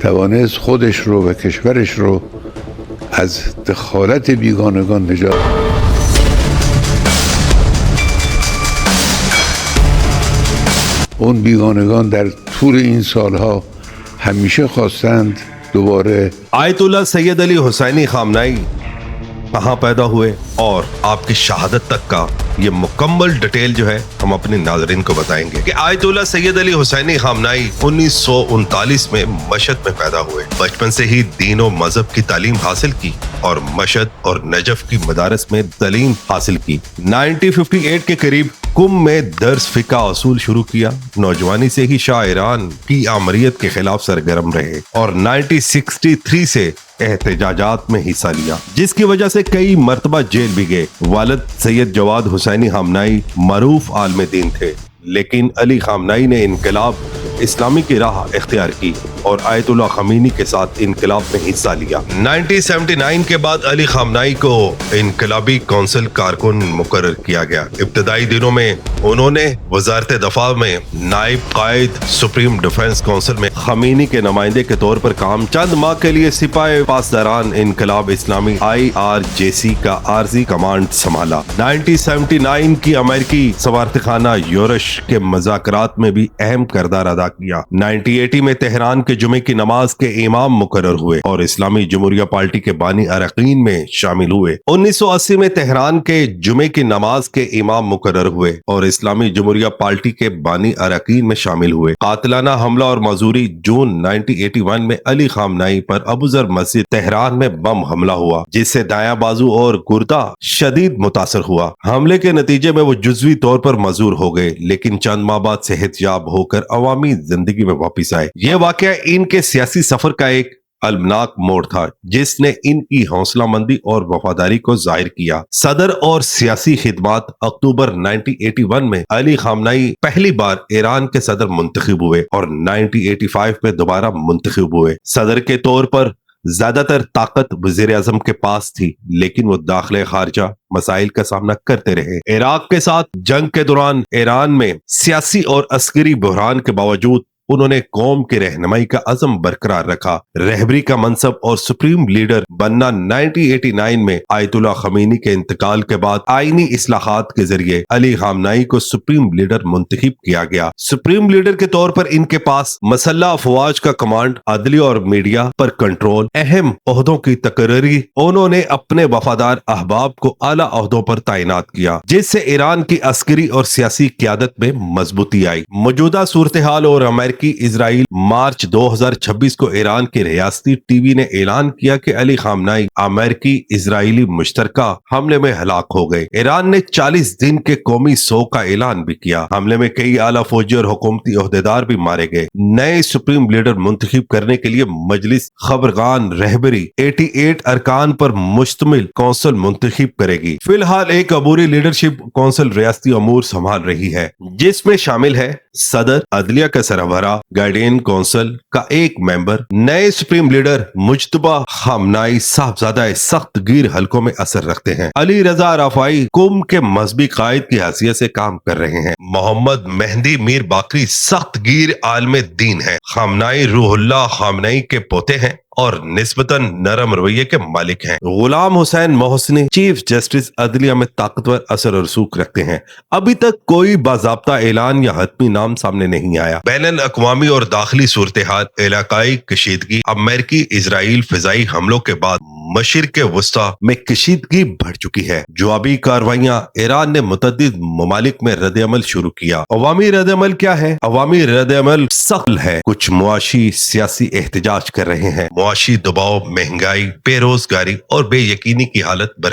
توانست خودش رو و کشورش رو از دخالت بیگانگان نجات. اون بیگانگان در طول این سالها ہمیشہ خواستند دوباره. آیت اللہ سید علی حسینی خامنائی کہاں پیدا ہوئے اور آپ کی شہادت تک کا یہ مکمل ڈیٹیل جو ہے ہم اپنے ناظرین کو بتائیں گے کہ آیت اللہ سید علی حسینی خامنائی 1939 میں مشہد میں پیدا ہوئے. بچپن سے ہی دین و مذہب کی تعلیم حاصل کی اور مشہد اور نجف کی مدارس میں تعلیم حاصل کی. 1958 کے قریب کم میں درس فقہ اصول شروع کیا. نوجوانی سے ہی شاہ ایران کی آمریت کے خلاف سرگرم رہے اور 1963 سے احتجاجات میں حصہ لیا جس کی وجہ سے کئی مرتبہ جیل بھی گئے. والد سید جواد حسینی خامنائی معروف عالم دین تھے لیکن علی خامنائی نے انقلاب اسلامی کی راہ اختیار کی اور آیت اللہ خمینی کے ساتھ انقلاب میں حصہ لیا. 1979 کے بعد علی خامنائی کو انقلابی کونسل کارکن مقرر کیا گیا. ابتدائی دنوں میں انہوں نے وزارت دفاع میں نائب قائد سپریم ڈیفنس کونسل میں خمینی کے نمائندے کے طور پر کام. چند ماہ کے لیے سپاہ پاسداران انقلاب اسلامی IRGC کا عارضی کمانڈ سنبھالا. 1979 کی امریکی سفارتخانہ یورش کے مذاکرات میں بھی اہم کردار ادا کیا. 1980 میں تہران کے جمعے کی نماز کے امام مقرر ہوئے اور اسلامی جمہوریہ پارٹی کے بانی اراکین میں شامل ہوئے. 1980 میں تہران کے جمعے کی نماز کے امام مقرر ہوئے اور اسلامی جمہوریہ پارٹی کے بانی اراکین میں شامل ہوئے. قاتلانہ حملہ اور معذوری جون 1981 میں علی خامنائی پر ابو ذر مسجد تہران میں بم حملہ ہوا جس سے دایاں بازو اور گردہ شدید متاثر ہوا. حملے کے نتیجے میں وہ جزوی طور پر معذور ہو گئے لیکن چند ماہ بعد صحت یاب ہو کر عوامی زندگی میں واپس آئے. یہ واقعہ ان کے سیاسی سفر کا ایک المناک موڑ تھا جس نے ان کی حوصلہ مندی اور وفاداری کو ظاہر کیا. صدر اور سیاسی خدمات. اکتوبر 1981 میں علی خامنائی پہلی بار ایران کے صدر منتخب ہوئے اور 1985 میں دوبارہ منتخب ہوئے. صدر کے طور پر زیادہ تر طاقت وزیر اعظم کے پاس تھی لیکن وہ داخلہ خارجہ مسائل کا سامنا کرتے رہے. عراق کے ساتھ جنگ کے دوران ایران میں سیاسی اور عسکری بحران کے باوجود انہوں نے قوم کی رہنمائی کا عزم برقرار رکھا. رہبری کا منصب اور سپریم لیڈر بننا. 1989 میں آیت اللہ خمینی کے انتقال کے بعد آئینی اصلاحات کے ذریعے علی خامنائی کو سپریم لیڈر منتخب کیا گیا. سپریم لیڈر کے طور پر ان کے پاس مسلح افواج کا کمانڈ، عدلیہ اور میڈیا پر کنٹرول، اہم عہدوں کی تقرری. انہوں نے اپنے وفادار احباب کو اعلیٰ عہدوں پر تعینات کیا جس سے ایران کی عسکری اور سیاسی قیادت میں مضبوطی آئی. موجودہ صورتحال اور امریکی اسرائیل. مارچ 2026 کو ایران کے ریاستی ٹی وی نے اعلان کیا کہ علی خامنائی امریکی اسرائیلی مشترکہ حملے میں ہلاک ہو گئے. ایران نے 40 دن کے قومی سوگ کا اعلان بھی کیا. حملے میں کئی اعلیٰ فوجی اور حکومتی عہدیدار بھی مارے گئے. نئے سپریم لیڈر منتخب کرنے کے لیے مجلس خبرگان رہبری 88 ارکان پر مشتمل کونسل منتخب کرے گی. فی الحال ایک عبوری لیڈرشپ کونسل ریاستی امور سنبھال رہی ہے جس میں شامل ہے صدر، عدلیہ کا سربراہ، گائیڈین کونسل کا ایک ممبر. نئے سپریم لیڈر مجتبی خامنائی صاحبزادہ سخت گیر حلقوں میں اثر رکھتے ہیں. علی رضا رافعی قوم کے مذہبی قائد کی حیثیت سے کام کر رہے ہیں. محمد مہدی میر باقری سخت گیر عالم دین ہیں. خامنائی روح اللہ خامنائی کے پوتے ہیں اور نسبتاً نرم رویے کے مالک ہیں. غلام حسین محسنی چیف جسٹس عدلیہ میں طاقتور اثر و رسوخ رکھتے ہیں. ابھی تک کوئی باضابطہ اعلان یا حتمی نام سامنے نہیں آیا. بین الاقوامی اور داخلی صورتحال. علاقائی کشیدگی. امریکی اسرائیل فضائی حملوں کے بعد مشرق وسطی میں کشیدگی بڑھ چکی ہے. جوابی کارروائیاں. ایران نے متعدد ممالک میں رد عمل شروع کیا. عوامی رد عمل کیا ہے؟ عوامی رد عمل سخت ہے. کچھ معاشی سیاسی احتجاج کر رہے ہیں. معاشی دباؤ، مہنگائی، بے روزگاری اور بے یقینی کی حالت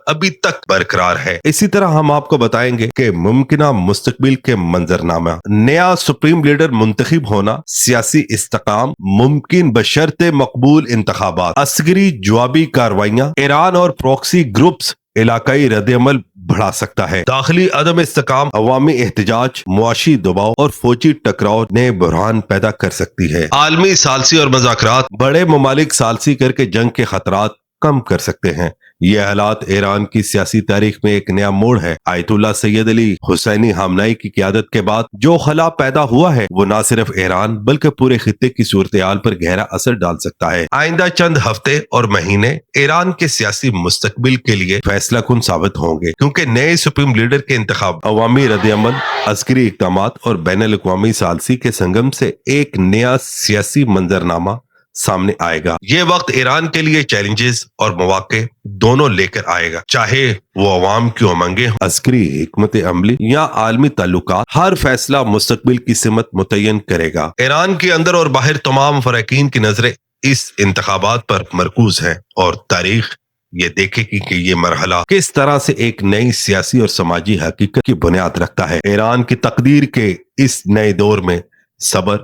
ابھی تک برقرار ہے. اسی طرح ہم آپ کو بتائیں گے کہ ممکنہ مستقبل کے منظرنامہ. نیا سپریم لیڈر منتخب ہونا. سیاسی استحکام ممکن بشرط مقبول انتخابات. عسکری جوابی کارروائیاں. ایران اور پروکسی گروپس علاقائی رد عمل بڑھا سکتا ہے. داخلی عدم استحکام، عوامی احتجاج، معاشی دباؤ اور فوجی ٹکراؤ نئے بحران پیدا کر سکتی ہے. عالمی ثالثی اور مذاکرات. بڑے ممالک ثالثی کر کے جنگ کے خطرات کم کر سکتے ہیں. یہ حالات ایران کی سیاسی تاریخ میں ایک نیا موڑ ہے۔ آیت اللہ سید علی حسینی خامنہئی کی قیادت کے بعد جو خلا پیدا ہوا ہے وہ نہ صرف ایران بلکہ پورے خطے کی صورتحال پر گہرا اثر ڈال سکتا ہے۔ آئندہ چند ہفتے اور مہینے ایران کے سیاسی مستقبل کے لیے فیصلہ کن ثابت ہوں گے، کیونکہ نئے سپریم لیڈر کے انتخاب، عوامی رد عمل، عسکری اقدامات اور بین الاقوامی ثالثی کے سنگم سے ایک نیا سیاسی منظرنامہ سامنے آئے گا۔ یہ وقت ایران کے لیے چیلنجز اور مواقع دونوں لے کر آئے گا، چاہے وہ عوام کی امنگیں، عسکری حکمت عملی یا عالمی تعلقات۔ ہر فیصلہ مستقبل کی سمت متعین کرے گا۔ ایران کے اندر اور باہر تمام فریقین کی نظریں اس انتخابات پر مرکوز ہیں، اور تاریخ یہ دیکھے گی کہ یہ مرحلہ کس طرح سے ایک نئی سیاسی اور سماجی حقیقت کی بنیاد رکھتا ہے۔ ایران کی تقدیر کے اس نئے دور میں صبر،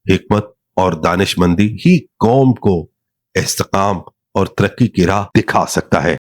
حکمت اور دانش مندی ہی قوم کو استحکام اور ترقی کی راہ دکھا سکتا ہے۔